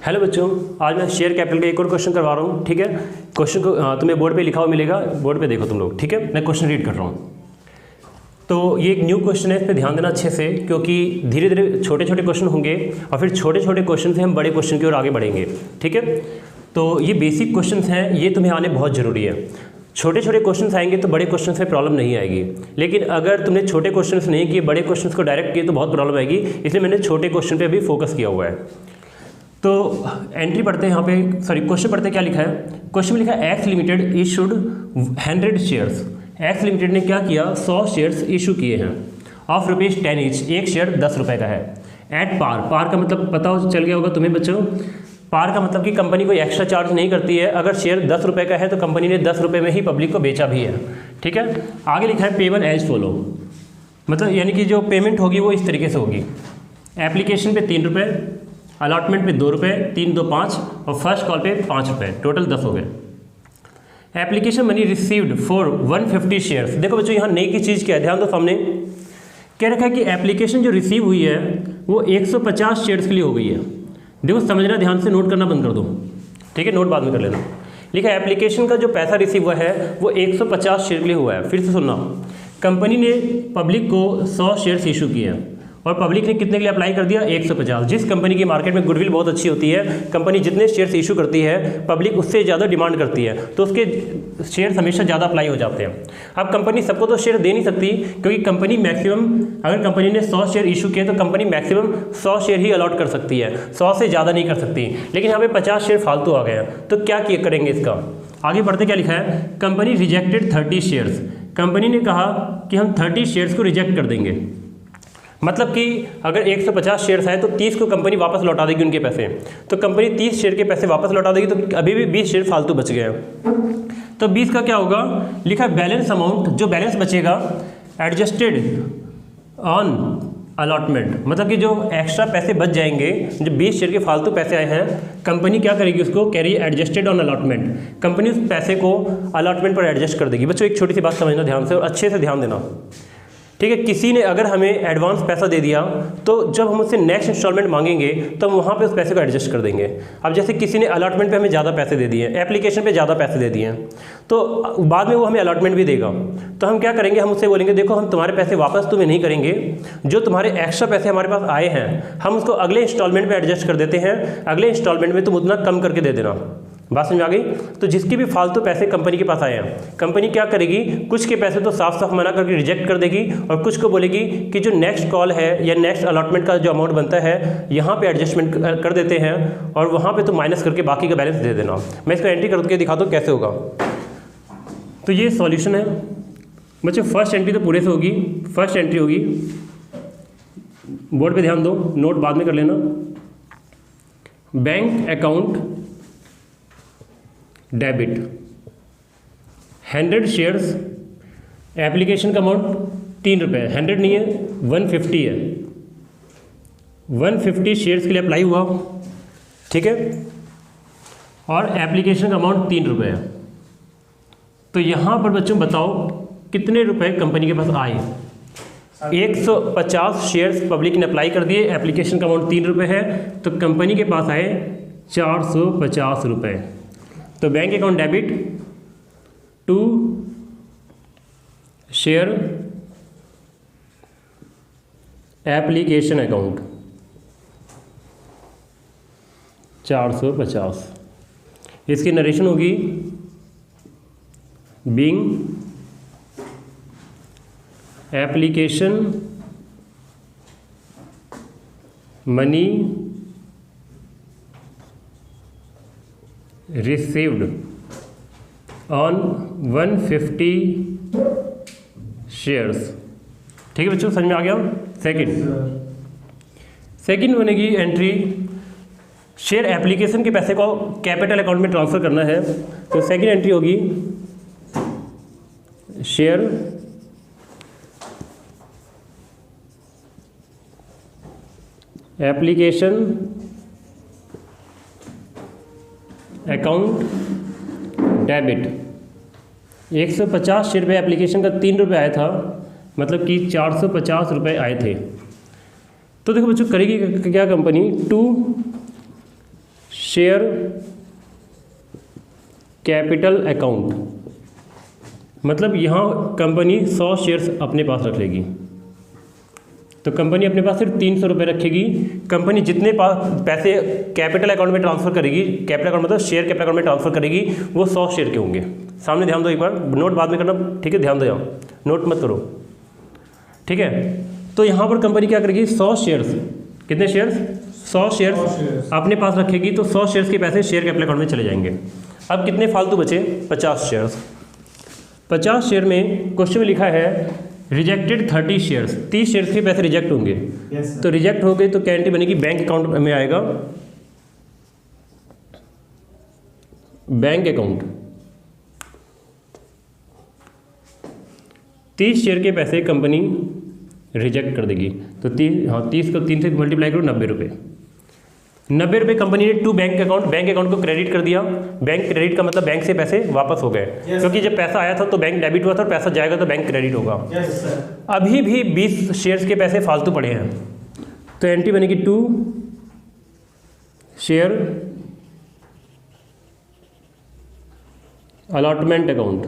Hello बच्चों, आज मैं शेयर कैपिटल का एक और क्वेश्चन करवा रहा हूँ। ठीक है, क्वेश्चन को तुम्हें बोर्ड पे लिखा हुआ मिलेगा, बोर्ड पे देखो तुम लोग। ठीक है, मैं क्वेश्चन रीड कर रहा हूँ। तो ये एक न्यू क्वेश्चन है, इस पर ध्यान देना अच्छे से, क्योंकि धीरे धीरे छोटे छोटे क्वेश्चन होंगे और फिर छोटे छोटे क्वेश्चन से हम बड़े क्वेश्चन की ओर आगे बढ़ेंगे। ठीक है, तो ये बेसिक क्वेश्चन हैं, ये तुम्हें आने बहुत ज़रूरी है। छोटे छोटे क्वेश्चन आएंगे तो बड़े क्वेश्चन में प्रॉब्लम नहीं आएगी, लेकिन अगर तुमने छोटे क्वेश्चन नहीं किए, बड़े क्वेश्चन को डायरेक्ट किए तो बहुत प्रॉब्लम आएगी। इसलिए मैंने छोटे क्वेश्चन पे अभी फोकस किया हुआ है। तो एंट्री पढ़ते हैं यहाँ पे, सॉरी क्वेश्चन पढ़ते हैं। क्या लिखा है क्वेश्चन में? लिखा है x limited issued 100 shares. X limited ने क्या किया? 100 शेयर्स इशू किए हैं ऑफ ₹10 ईच। एक शेयर 10 रुपये का है। एट पार, पार का मतलब पता चल गया होगा तुम्हें बच्चों। पार का मतलब कि कंपनी कोई एक्स्ट्रा चार्ज नहीं करती है। अगर शेयर 10 रुपये का है तो कंपनी ने 10 रुपये में ही पब्लिक को बेचा भी है। ठीक है, आगे लिखा है पेबल एज फॉलो, मतलब यानी कि जो पेमेंट होगी वो इस तरीके से होगी। एप्लीकेशन पे 3 रुपये, अलॉटमेंट पे 2 रुपये, 3 2 5 और फर्स्ट कॉल पे 5 रुपये, टोटल 10 हो गए। Application money received for 150 shares. देखो बच्चों, यहाँ नई की चीज़ क्या है, ध्यान दो। सामने कह रखा है कि एप्लीकेशन जो रिसीव हुई है वो 150 शेयर्स के लिए हो गई है। देखो समझना, ध्यान से नोट करना बंद कर दो। ठीक है, नोट बाद में कर लेना। लिखा है एप्लीकेशन का जो पैसा रिसीव हुआ है वो 150 शेयर के लिए हुआ है। फिर से सुनना, कंपनी ने पब्लिक को 100 शेयर्स इशू किए हैं और पब्लिक ने कितने के लिए अप्लाई कर दिया? 150। जिस कंपनी की मार्केट में गुडविल बहुत अच्छी होती है, कंपनी जितने शेयर्स इशू करती है पब्लिक उससे ज़्यादा डिमांड करती है, तो उसके शेयर्स हमेशा ज़्यादा अप्लाई हो जाते हैं। अब कंपनी सबको तो शेयर दे नहीं सकती, क्योंकि कंपनी मैक्सिमम, अगर कंपनी ने 100 शेयर इशू किए तो कंपनी मैक्सिमम 100 शेयर ही अलॉट कर सकती है, 100 से ज़्यादा नहीं कर सकती। लेकिन यहाँ पे 50 शेयर फालतू आ गए हैं, तो क्या करेंगे इसका? आगे बढ़ते क्या लिखा है? Company rejected 30 shares. कंपनी ने कहा कि हम 30 शेयर्स को रिजेक्ट कर देंगे। मतलब कि अगर 150 शेयर्स आए तो 30 को कंपनी वापस लौटा देगी उनके पैसे। तो कंपनी 30 शेयर के पैसे वापस लौटा देगी, तो अभी भी 20 शेयर फालतू बच गए हैं। तो 20 का क्या होगा? लिखा है बैलेंस अमाउंट, जो बैलेंस बचेगा एडजस्टेड ऑन अलॉटमेंट, मतलब कि जो एक्स्ट्रा पैसे बच जाएंगे, जो 20 शेयर के फालतू पैसे आए हैं, कंपनी क्या करेगी? उसको carry adjusted on allotment, company उस पैसे को अलॉटमेंट पर एडजस्ट कर देगी। बच्चों एक छोटी सी बात समझना ध्यान से और अच्छे से ध्यान देना। ठीक है, किसी ने अगर हमें एडवांस पैसा दे दिया तो जब हम उससे नेक्स्ट इंस्टॉलमेंट मांगेंगे तो हम वहाँ पे उस पैसे को एडजस्ट कर देंगे। अब जैसे किसी ने अलॉटमेंट पे हमें ज़्यादा पैसे दे दिए, एप्लीकेशन पे ज़्यादा पैसे दे दिए हैं, तो बाद में वो हमें अलॉटमेंट भी देगा। तो हम क्या करेंगे? हम उससे बोलेंगे देखो हम तुम्हारे पैसे वापस तुम्हें नहीं करेंगे, जो तुम्हारे एक्स्ट्रा पैसे हमारे पास आए हैं हम उसको अगले इंस्टॉलमेंट में एडजस्ट कर देते हैं, अगले इंस्टॉलमेंट में तुम उतना कम करके दे देना। बात समझ आ गई? तो जिसके भी फालतू पैसे कंपनी के पास आए हैं, कंपनी क्या करेगी? कुछ के पैसे तो साफ साफ मना करके रिजेक्ट कर देगी और कुछ को बोलेगी कि जो नेक्स्ट कॉल है या नेक्स्ट अलॉटमेंट का जो अमाउंट बनता है यहाँ पे एडजस्टमेंट कर देते हैं और वहाँ पे तो माइनस करके बाकी का बैलेंस दे देना। मैं इसको एंट्री करके दिखाता हूँ कैसे होगा। तो ये सॉल्यूशन है बच्चों। फर्स्ट एंट्री तो पूरे से होगी, फर्स्ट एंट्री होगी, बोर्ड पे ध्यान दो, नोट बाद में कर लेना। Bank account debit 100 shares, application का अमाउंट 3 रुपये, 100 नहीं है 150 है, 150 शेयर्स के लिए अप्लाई हुआ। ठीक है, और एप्लीकेशन का अमाउंट 3 रुपये है। तो यहाँ पर बच्चों बताओ कितने रुपए कंपनी के पास आए? 150 शेयर्स पब्लिक ने अप्लाई कर दिए, एप्लीकेशन का अमाउंट 3 रुपये है, तो कंपनी के पास आए 450 रुपये। तो bank account debit to share application account 450। इसकी नरेशन होगी being application money received on 150 shares. ठीक है बच्चों, समझ में आ गया? सेकंड बनेगी एंट्री, शेयर एप्लीकेशन के पैसे को कैपिटल अकाउंट में ट्रांसफ़र करना है। तो सेकंड एंट्री होगी share application account debit. 150 share पे एप्लीकेशन का 3 रुपये आया था, मतलब कि 450 रुपये आए थे। तो देखो बच्चों करेगी क्या company? To share capital account, मतलब यहाँ कंपनी 100 शेयर्स अपने पास रख लेगी। तो कंपनी अपने पास सिर्फ 300 रुपये रखेगी। कंपनी जितने पैसे कैपिटल अकाउंट में ट्रांसफ़र करेगी, कैपिटल अकाउंट मतलब शेयर कैपिटल अकाउंट में ट्रांसफ़र करेगी, वो 100 शेयर के होंगे। सामने ध्यान दो, एक बार नोट बाद में करना, ठीक है, ध्यान दो, यहाँ नोट मत करो, ठीक है। तो यहाँ पर कंपनी क्या करेगी, 100 शेयर्स, कितने शेयर्स, 100 शेयर्स अपने पास रखेगी। तो 100 शेयर्स के पैसे शेयर कैपिटल अकाउंट में चले जाएंगे। अब कितने फालतू बचे, 50 शेयर्स। 50 शेयर में क्वेश्चन में लिखा है रिजेक्टेड 30 शेयर्स, 30 शेयर्स के पैसे रिजेक्ट होंगे। तो रिजेक्ट हो गए तो क्या एंट्री बनेगी, बैंक अकाउंट में आएगा, बैंक अकाउंट। 30 शेयर के पैसे कंपनी रिजेक्ट कर देगी। तो 30 को 3 से मल्टीप्लाई करो, 90 रुपये। 90 रुपये कंपनी ने टू बैंक अकाउंट को क्रेडिट कर दिया। बैंक क्रेडिट का मतलब बैंक से पैसे वापस हो गए, क्योंकि जब पैसा आया था तो बैंक डेबिट हुआ था और पैसा जाएगा तो बैंक क्रेडिट होगा। अभी भी 20 शेयर्स के पैसे फालतू पड़े हैं। तो एंट्री बनेगी to share allotment account.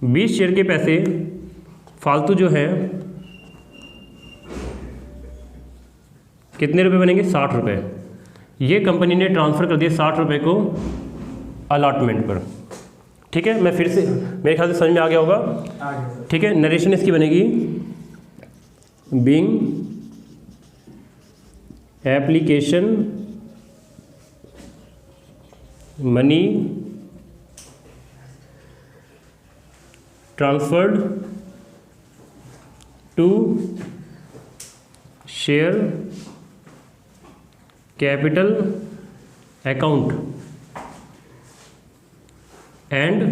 20 share के पैसे फालतू जो है कितने रुपए बनेंगे, 60 रुपये। ये कंपनी ने ट्रांसफ़र कर दिया 60 रुपये को अलॉटमेंट पर, ठीक है। मैं फिर से, मेरे ख्याल से समझ में आ गया होगा, ठीक है। नरेशन इसकी बनेगी being application money transferred to share capital account and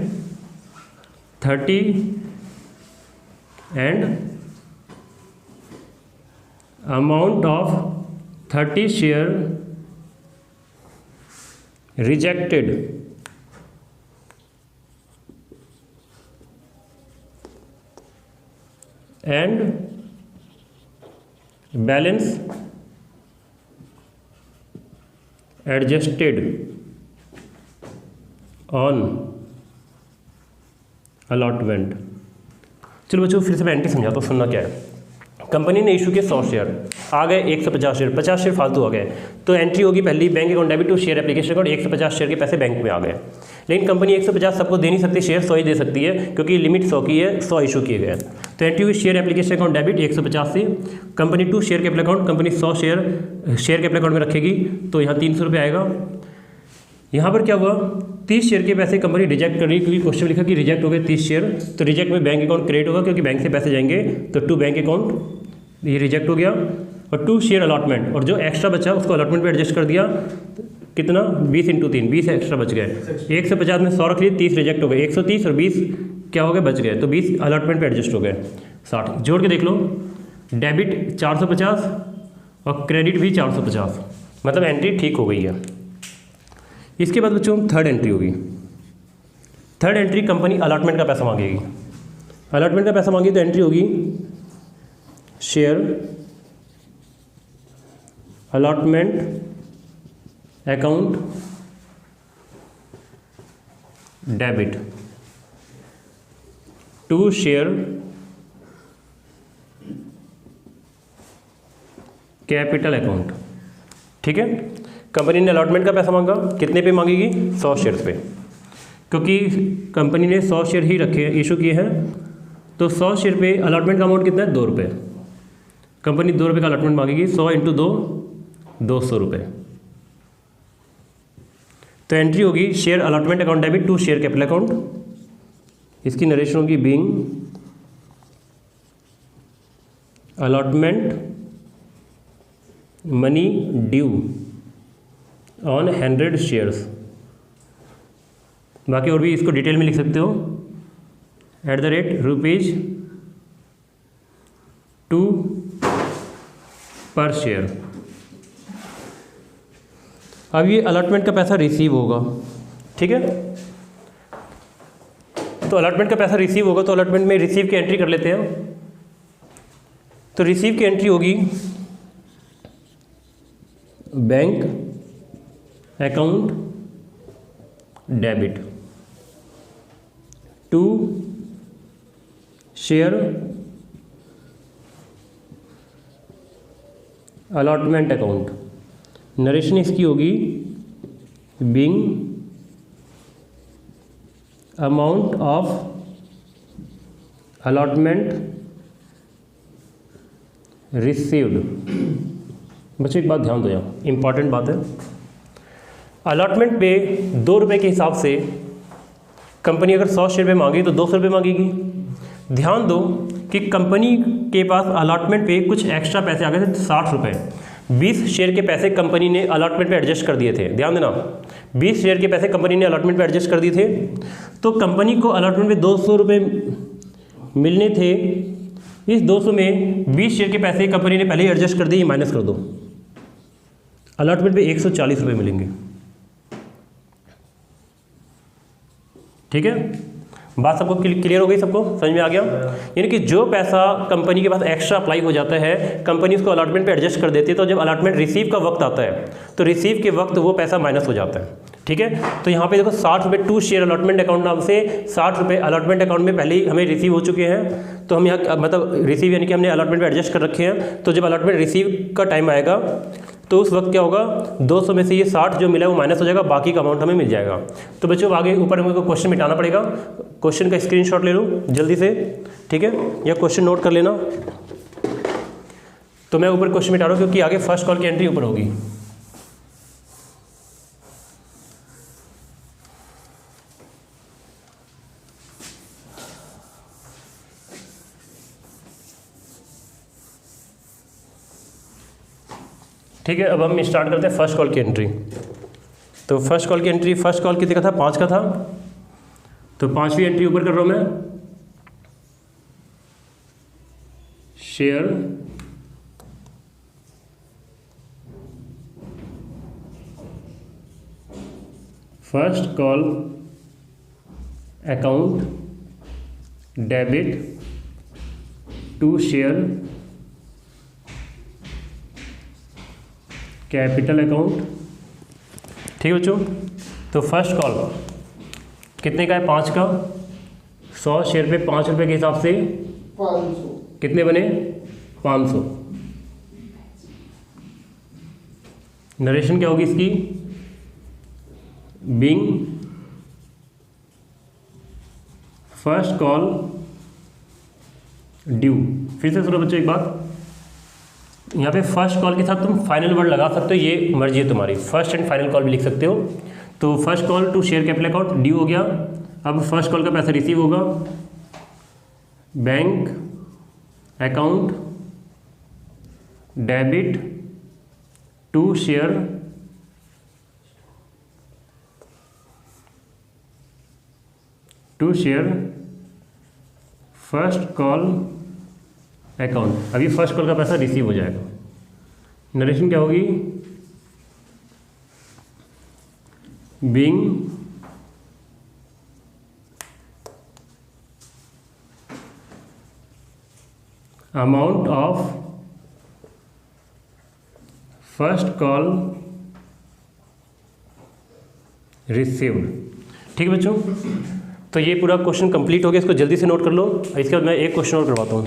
30 and amount of 30 share rejected and balance adjusted on allotment. चलो बच्चों फिर से मैं एंट्री समझाता हूँ, सुनना क्या है। कंपनी ने इशू किए 100 शेयर, आ गए 150 शेयर, 50 शेयर फालतू आ गए। तो एंट्री होगी पहली bank account debit to share application account, 150 share के पैसे बैंक में आ गए। लेकिन कंपनी 150 सबको दे नहीं सकती, शेयर 100 ही दे सकती है, क्योंकि लिमिट 100 की है, 100 इशू किए गए। तो एंट्री हुई शेयर एप्लीकेशन अकाउंट डेबिट 150 से, company to share capital account, company 100 share capital account में रखेगी। तो यहाँ 300 रुपये आएगा। यहाँ पर क्या हुआ, 30 शेयर के पैसे कंपनी रिजेक्ट कर रही, क्योंकि क्वेश्चन लिखा कि रिजेक्ट हो गए 30 शेयर। तो रिजेक्ट में बैंक अकाउंट क्रिएट होगा, क्योंकि बैंक से पैसे जाएंगे। तो टू बैंक अकाउंट ये रिजेक्ट हो गया, और टू शेयर अलॉटमेंट, और जो एक्स्ट्रा बचा उसको अलॉटमेंट पे एडजस्ट कर दिया। कितना, 20 × 3, 20 एक्स्ट्रा बच गए। 150 में 100 रख लिए, 30 रिजेक्ट हो गए, 130 और 20 क्या हो गए, बच गए। तो 20 अलॉटमेंट पे एडजस्ट हो गए, 60। जोड़ के देख लो, डेबिट 450 और क्रेडिट भी 450, मतलब एंट्री ठीक हो गई है। इसके बाद बच्चों थर्ड एंट्री होगी। थर्ड एंट्री कंपनी अलॉटमेंट का पैसा मांगेगी। अलॉटमेंट का पैसा मांगी तो एंट्री होगी share allotment account debit to share capital account, ठीक है। कंपनी ने अलॉटमेंट का पैसा मांगा, कितने पे मांगेगी, 100 शेयर पे, क्योंकि कंपनी ने 100 शेयर ही रखे इशू किए हैं। तो 100 शेयर पे अलॉटमेंट का अमाउंट कितना है, 2 रुपये। कंपनी 2 रुपये का अलॉटमेंट मांगेगी, 100 × 2 200 रुपये। तो एंट्री होगी share allotment account debit to share capital account. इसकी नरेशन होगी being allotment money due on 100 shares. बाकी और भी इसको डिटेल में लिख सकते हो, @रुपीज़2 पर शेयर। अब ये अलॉटमेंट का पैसा रिसीव होगा, ठीक है। तो अलॉटमेंट का पैसा रिसीव होगा, तो अलॉटमेंट में रिसीव की एंट्री कर लेते हैं। तो रिसीव की एंट्री होगी bank account debit to share allotment account. Narration इसकी होगी being amount of allotment received. बच्चों एक बात ध्यान दो, यहाँ इंपॉर्टेंट बात है। अलॉटमेंट पे 2 रुपये के हिसाब से कंपनी अगर 100 शेयर पे मांगी तो 200 रुपये मांगेगी। ध्यान दो कि कंपनी के पास अलॉटमेंट पे कुछ एक्स्ट्रा पैसे आ गए थे 60 रुपये। 20 शेयर के पैसे कंपनी ने अलॉटमेंट पे एडजस्ट कर दिए थे। ध्यान देना, 20 शेयर के पैसे कंपनी ने अलॉटमेंट पे एडजस्ट कर दिए थे। तो कंपनी को अलॉटमेंट पे 200 रुपये मिलने थे। इस 200 में 20 शेयर के पैसे कंपनी ने पहले ही एडजस्ट कर दिए, माइनस कर दो। अलॉटमेंट पे 140 रुपये मिलेंगे। ठीक है, बात सबको क्लियर हो गई? सबको समझ में आ गया? यानी कि जो पैसा कंपनी के पास एक्स्ट्रा अप्लाई हो जाता है, कंपनी उसको अलॉटमेंट पे एडजस्ट कर देती है। तो जब अलॉटमेंट रिसीव का वक्त आता है तो रिसीव के वक्त वो पैसा माइनस हो जाता है। ठीक है, तो यहाँ पे देखो 60 रुपये टू शेयर अलॉटमेंट अकाउंट नाम से 60 रुपये अलॉटमेंट अकाउंट में पहले ही हमें रिसीव हो चुके हैं। तो हम यहाँ मतलब रिसीव यानी कि हमने अलॉटमेंट पे एडजस्ट कर रखे हैं। तो जब अलॉटमेंट रिसीव का टाइम आएगा तो उस वक्त क्या होगा, 200 में से ये 60 जो मिला है वो माइनस हो जाएगा, बाकी का अमाउंट हमें मिल जाएगा। तो बच्चों आगे ऊपर हमको क्वेश्चन मिटाना पड़ेगा। क्वेश्चन का स्क्रीनशॉट ले लो जल्दी से, ठीक है, या क्वेश्चन नोट कर लेना। तो मैं ऊपर क्वेश्चन मिटा रहा हूँ क्योंकि आगे फर्स्ट कॉल की एंट्री ऊपर होगी। ठीक है, अब हम स्टार्ट करते हैं फर्स्ट कॉल की एंट्री। तो फर्स्ट कॉल की एंट्री, फर्स्ट कॉल कितने का था? 5 का था। तो 5वीं एंट्री ऊपर कर रहा हूं मैं। Share first call account debit to share capital account. ठीक है बच्चों, तो फर्स्ट कॉल कितने का है? 5 का। 100 शेयर पे 5 रुपये के हिसाब से 500 कितने बने? 500। नरेशन क्या होगी इसकी? Being first call due. फिर से सुनो बच्चों एक बात, यहाँ पे फर्स्ट कॉल के साथ तुम फाइनल वर्ड लगा सकते हो, ये मर्जी है तुम्हारी। फर्स्ट एंड फाइनल कॉल भी लिख सकते हो। तो first call to share capital account due हो गया। अब फर्स्ट कॉल का पैसा रिसीव होगा। Bank account debit to share first call account. अभी फर्स्ट कॉल का पैसा रिसीव हो जाएगा। नरेशन क्या होगी? Being amount of first call received. ठीक है बच्चों, तो ये पूरा क्वेश्चन कंप्लीट हो गया। इसको जल्दी से नोट कर लो। इसके बाद मैं एक क्वेश्चन और करवाता हूँ।